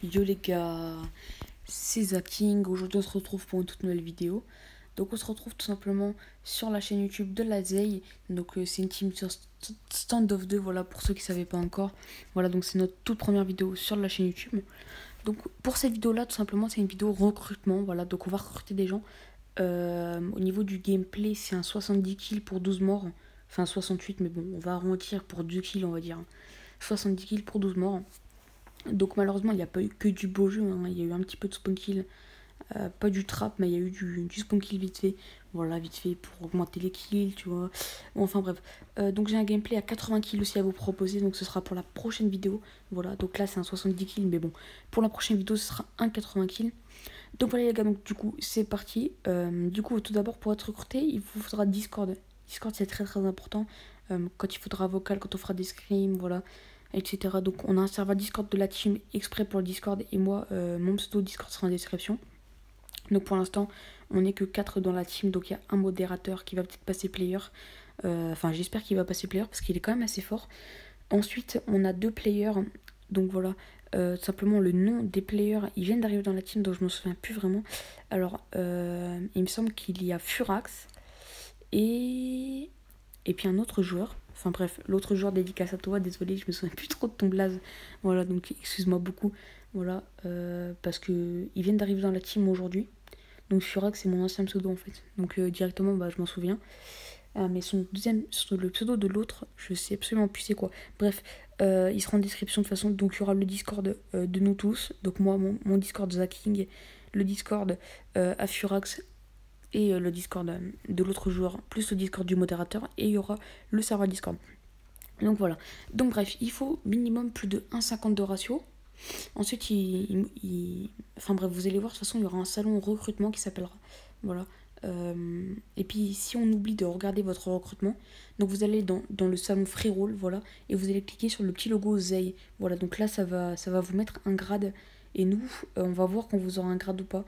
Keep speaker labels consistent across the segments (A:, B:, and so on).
A: Yo les gars, c'est Zaking. Aujourd'hui on se retrouve pour une toute nouvelle vidéo. Donc on se retrouve tout simplement sur la chaîne YouTube de la ZEI. Donc c'est une team sur Stand of 2, voilà pour ceux qui ne savaient pas encore. Voilà, donc c'est notre toute première vidéo sur la chaîne YouTube. Donc pour cette vidéo là tout simplement c'est une vidéo recrutement. Voilà, donc on va recruter des gens. Au niveau du gameplay c'est un 70 kills pour 12 morts. Enfin 68 mais bon on va arrondir pour 2 kills on va dire. 70 kills pour 12 morts. Donc malheureusement il n'y a pas eu que du beau jeu, hein. Il y a eu un petit peu de spawn kill, pas du trap mais il y a eu du spawn kill vite fait. Voilà, vite fait pour augmenter les kills, tu vois. Bon, enfin bref. Donc j'ai un gameplay à 80 kills aussi à vous proposer, donc ce sera pour la prochaine vidéo. Voilà, donc là c'est un 70 kills mais bon. Pour la prochaine vidéo ce sera un 80 kills. Donc voilà les gars, donc du coup c'est parti. Du coup tout d'abord pour être recruté il vous faudra Discord. Discord c'est très très important. Quand il faudra vocal, quand on fera des scrims, voilà, etc. Donc on a un serveur Discord de la team exprès pour le Discord et moi mon pseudo Discord sera en description. Donc pour l'instant on n'est que 4 dans la team, donc il y a un modérateur qui va peut-être passer player. Enfin j'espère qu'il va passer player parce qu'il est quand même assez fort. Ensuite on a 2 players, donc voilà. Simplement le nom des players, ils viennent d'arriver dans la team donc je me souviens plus vraiment. Alors il me semble qu'il y a Furax et puis un autre joueur. Enfin bref, l'autre joueur, dédicace à toi, désolé, je me souviens plus trop de ton blaze. Voilà, donc excuse-moi beaucoup. Voilà, parce que ils viennent d'arriver dans la team aujourd'hui. Donc Furax c'est mon ancien pseudo en fait. Donc directement, bah, je m'en souviens. Mais son deuxième, le pseudo de l'autre, je sais absolument plus c'est quoi. Bref, il sera en description de toute façon. Donc il y aura le Discord de nous tous. Donc moi, mon Discord Zaking, le Discord à Furax et le Discord de l'autre joueur, plus le Discord du modérateur, et il y aura le serveur Discord. Donc voilà. Donc bref, il faut minimum plus de 1,50 de ratio. Ensuite, enfin bref, vous allez voir, de toute façon, il y aura un salon recrutement qui s'appellera. Voilà. Et puis, si on oublie de regarder votre recrutement, donc vous allez dans le salon Free Roll, voilà, et vous allez cliquer sur le petit logo ZEI. Voilà, donc là, ça va vous mettre un grade. Et nous, on va voir quand vous aurez un grade ou pas.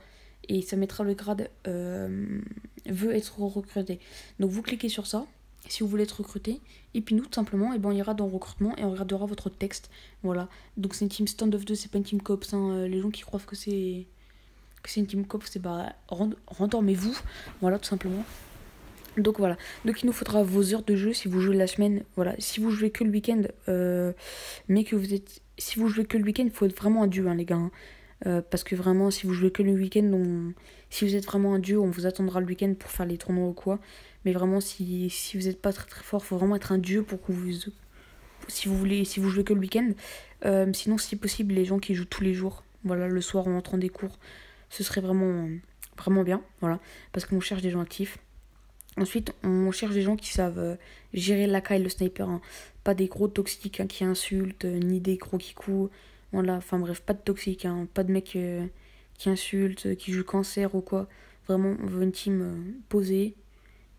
A: Et ça mettra le grade veut être recruté. Donc vous cliquez sur ça si vous voulez être recruté. Et puis nous, tout simplement, et ben, on ira dans le recrutement et on regardera votre texte. Voilà. Donc c'est une team stand of 2, c'est pas une team cops. Hein. Les gens qui croient que c'est une team cops, c'est bah rendormez-vous. Voilà, tout simplement. Donc voilà. Donc il nous faudra vos heures de jeu si vous jouez la semaine. Voilà. Si vous jouez que le week-end, mais que vous êtes. Si vous jouez que le week-end, il faut être vraiment un dieu, hein, les gars. Hein. Parce que vraiment, si vous jouez que le week-end, si vous êtes vraiment un dieu, on vous attendra le week-end pour faire les tournois ou quoi. Mais vraiment, si vous n'êtes pas très très fort, il faut vraiment être un dieu pour que vous. Si vous jouez que le week-end. Sinon, si possible, les gens qui jouent tous les jours, voilà, le soir en entrant des cours, ce serait vraiment, vraiment bien. Voilà, parce qu'on cherche des gens actifs. Ensuite, on cherche des gens qui savent gérer l'AK et le sniper. Hein. Pas des gros toxiques hein, qui insultent, ni des gros kikous. Voilà, enfin bref, pas de toxiques, hein, pas de mecs qui insultent, qui jouent cancer ou quoi. Vraiment, on veut une team posée,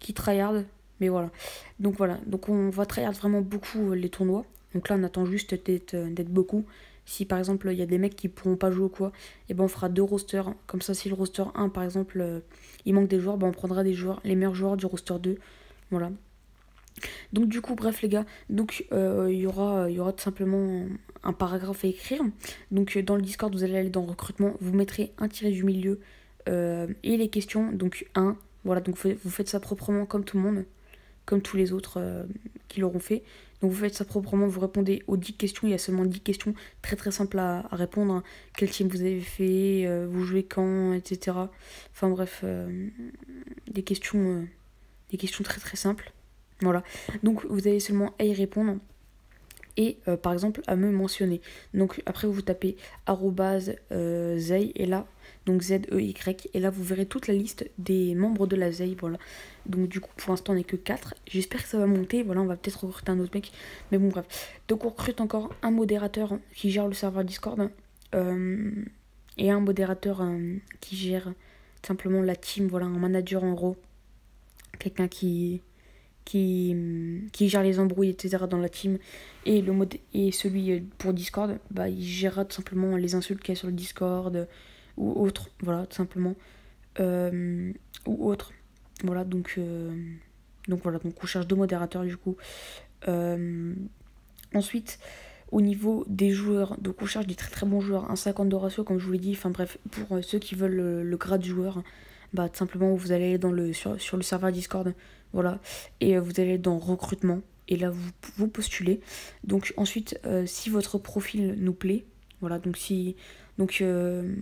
A: qui tryhard, mais voilà. Donc on va tryhard vraiment beaucoup les tournois. Donc là, on attend juste d'être beaucoup. Si par exemple, il y a des mecs qui pourront pas jouer ou quoi, et ben on fera 2 rosters. Comme ça, si le roster 1, par exemple, il manque des joueurs, ben on prendra des joueurs, les meilleurs joueurs du roster 2. Voilà. Donc du coup, bref les gars, donc il y aura tout simplement un paragraphe à écrire. Donc dans le Discord, vous allez aller dans recrutement, vous mettrez un tiré du milieu et les questions, donc 1. Voilà, donc vous faites ça proprement comme tout le monde, comme tous les autres qui l'auront fait. Donc vous faites ça proprement, vous répondez aux 10 questions, il y a seulement 10 questions très très simples à répondre. Hein. Quel team vous avez fait, vous jouez quand, etc. Enfin bref, des questions très très simples. Voilà, donc vous avez seulement à y répondre et par exemple à me mentionner. Donc après vous tapez @ZEI et là, donc ZEY, et là vous verrez toute la liste des membres de la ZEI. Voilà, donc du coup pour l'instant on n'est que 4. J'espère que ça va monter. Voilà, on va peut-être recruter un autre mec, mais bon bref. Donc on recrute encore un modérateur qui gère le serveur Discord et un modérateur qui gère simplement la team. Voilà, un manager en gros, quelqu'un qui gère les embrouilles, etc. dans la team. Et celui pour Discord, bah, il gérera tout simplement les insultes qu'il y a sur le Discord ou autre. Voilà, tout simplement. Ou autre. Voilà, donc voilà, donc on cherche 2 modérateurs du coup. Ensuite, au niveau des joueurs, donc on cherche des très très bons joueurs, un 50 de ratio comme je vous l'ai dit, enfin bref, pour ceux qui veulent le grade joueur, bah tout simplement vous allez aller sur le serveur Discord, voilà, et vous allez dans recrutement, et là vous postulez. Donc ensuite, si votre profil nous plaît, voilà, donc si... Donc on ne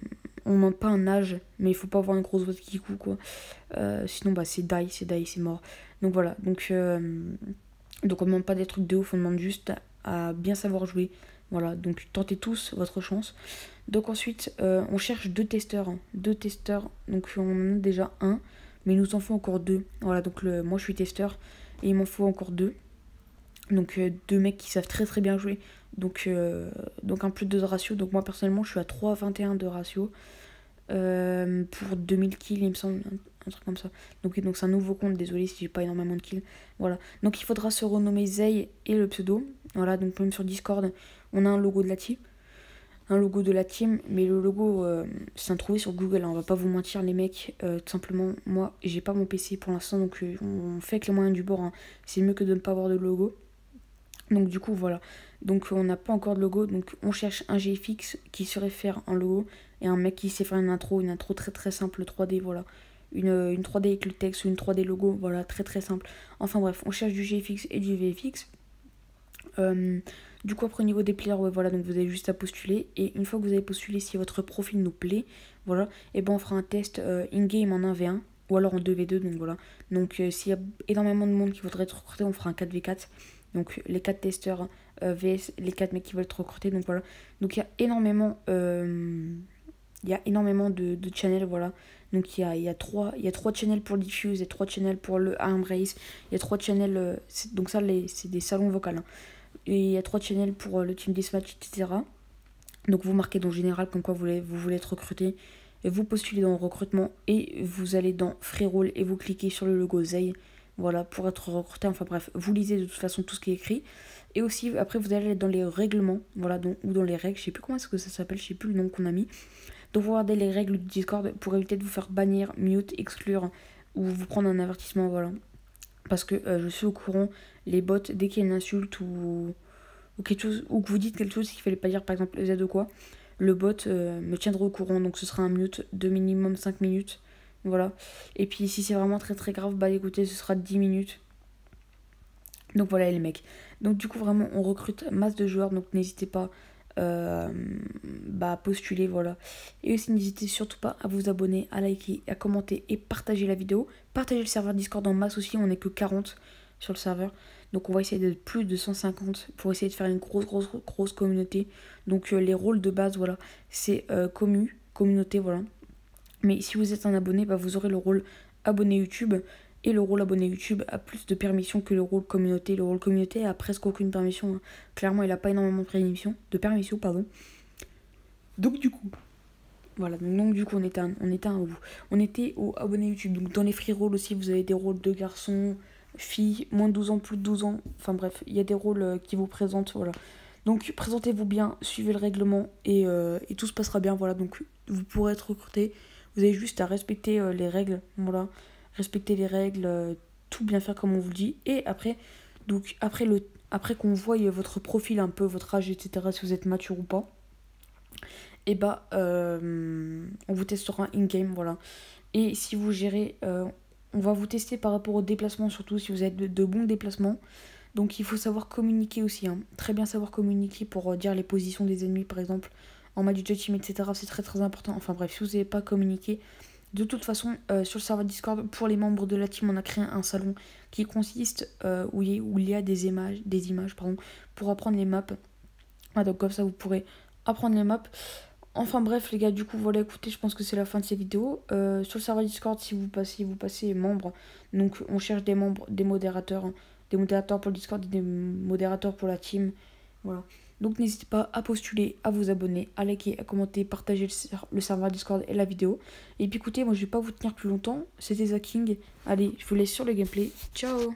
A: demande pas un âge, mais il faut pas avoir une grosse voix qui coule quoi. Sinon bah c'est die, c'est mort. Donc voilà, donc on ne demande pas des trucs de ouf, on demande juste à bien savoir jouer. Voilà, donc tentez tous votre chance. Donc ensuite, on cherche deux testeurs. Donc on en a déjà un, mais il nous en faut encore deux. Voilà, donc moi je suis testeur et il m'en faut encore deux. Donc deux mecs qui savent très très bien jouer. Donc un plus de ratio. Donc moi personnellement je suis à 3,21 de ratio. Pour 2000 kills il me semble, un truc comme ça. Donc c'est un nouveau compte, désolé si j'ai pas énormément de kills. Voilà, donc il faudra se renommer Zay et le pseudo. Voilà, donc même sur Discord on a un logo de la team. Mais le logo c'est un trouvé sur Google, hein, on va pas vous mentir les mecs, tout simplement moi j'ai pas mon PC pour l'instant, donc on fait avec les moyens du bord, hein. C'est mieux que de ne pas avoir de logo. Donc du coup voilà, donc on n'a pas encore de logo, donc on cherche un GFX qui saurait faire un logo et un mec qui sait faire une intro très très simple 3D, voilà. Une 3D avec le texte ou une 3D logo, voilà, très très simple. Enfin bref, on cherche du GFX et du VFX. Du coup après au niveau des players, ouais, voilà, donc vous avez juste à postuler, et une fois que vous avez postulé, si votre profil nous plaît, voilà, et ben on fera un test in-game en 1v1 ou alors en 2v2, donc voilà. Donc s'il y a énormément de monde qui voudrait être recruté, on fera un 4v4. Donc les 4 testeurs vs les 4 mecs qui veulent être recrutés, donc voilà. Donc il y a énormément de channels, voilà. Donc il y a 3 channels pour le diffuse et 3 channels pour le Armbrace. Il y a 3 channels, donc ça c'est des salons vocaux, hein. Et il y a 3 channels pour le team deathmatch, etc. Donc vous marquez dans général comme quoi vous voulez être recruté. Et vous postulez dans le recrutement et vous allez dans Free Roll et vous cliquez sur le logo Zay. Voilà, pour être recruté, enfin bref, vous lisez de toute façon tout ce qui est écrit. Et aussi, après, vous allez dans les règlements, voilà, ou dans les règles, je sais plus comment est-ce que ça s'appelle, je sais plus le nom qu'on a mis. Donc, vous regardez les règles du Discord pour éviter de vous faire bannir, mute, exclure, ou vous prendre un avertissement, voilà. Parce que je suis au courant, les bots, dès qu'il y a une insulte ou quelque chose, ou que vous dites quelque chose qu'il fallait pas dire, par exemple Z ou quoi, le bot me tiendra au courant, donc ce sera un mute de minimum 5 minutes. Voilà. Et puis si c'est vraiment très très grave, bah écoutez, ce sera 10 minutes. Donc voilà les mecs. Donc du coup vraiment on recrute masse de joueurs, donc n'hésitez pas à postuler, voilà. Et aussi n'hésitez surtout pas à vous abonner, à liker, à commenter et partager la vidéo. Partagez le serveur Discord en masse aussi, on n'est que 40 sur le serveur. Donc on va essayer d'être plus de 150 pour essayer de faire une grosse communauté. Donc les rôles de base, voilà, c'est communauté, voilà. Mais si vous êtes un abonné, bah vous aurez le rôle abonné YouTube. Et le rôle abonné YouTube a plus de permissions que le rôle communauté. Le rôle communauté a presque aucune permission, hein. Clairement, il n'a pas énormément de permissions, pardon. Donc du coup, voilà. Donc du coup, on était au abonné YouTube. Donc dans les free rolls aussi, vous avez des rôles de garçons, filles, moins de 12 ans, plus de 12 ans. Enfin bref, il y a des rôles qui vous présentent, voilà. Donc présentez-vous bien, suivez le règlement et tout se passera bien, voilà. Donc vous pourrez être recruté. Vous avez juste à respecter les règles, voilà. Respecter les règles, tout bien faire comme on vous le dit. Et après, donc après qu'on voie votre profil un peu, votre âge, etc., si vous êtes mature ou pas, et bah on vous testera in-game, voilà. Et si vous gérez, on va vous tester par rapport aux déplacements, surtout si vous êtes de bons déplacements. Donc il faut savoir communiquer aussi, hein. Très bien savoir communiquer pour dire les positions des ennemis, par exemple, en mode du team, etc. C'est très très important. Enfin bref, si vous n'avez pas communiqué, de toute façon, sur le serveur Discord, pour les membres de la team, on a créé un salon qui consiste où il y a des images pour apprendre les maps. Ah, donc comme ça, vous pourrez apprendre les maps. Enfin bref, les gars, du coup, voilà, écoutez, je pense que c'est la fin de cette vidéo. Sur le serveur Discord, si vous passez membre. Donc on cherche des membres, des modérateurs, hein. Des modérateurs pour le Discord et des modérateurs pour la team. Voilà. Donc n'hésitez pas à postuler, à vous abonner, à liker, à commenter, partager le serveur Discord et la vidéo. Et puis écoutez, moi je vais pas vous tenir plus longtemps. C'était Zaking. Allez, je vous laisse sur le gameplay. Ciao.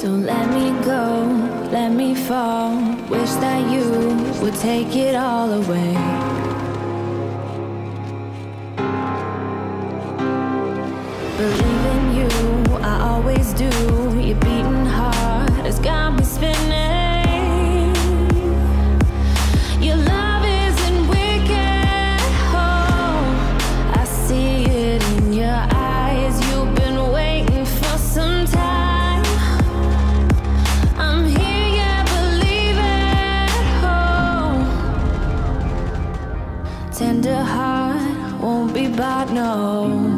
B: Don't let me go, let me fall. Wish that you would take it all away. but no.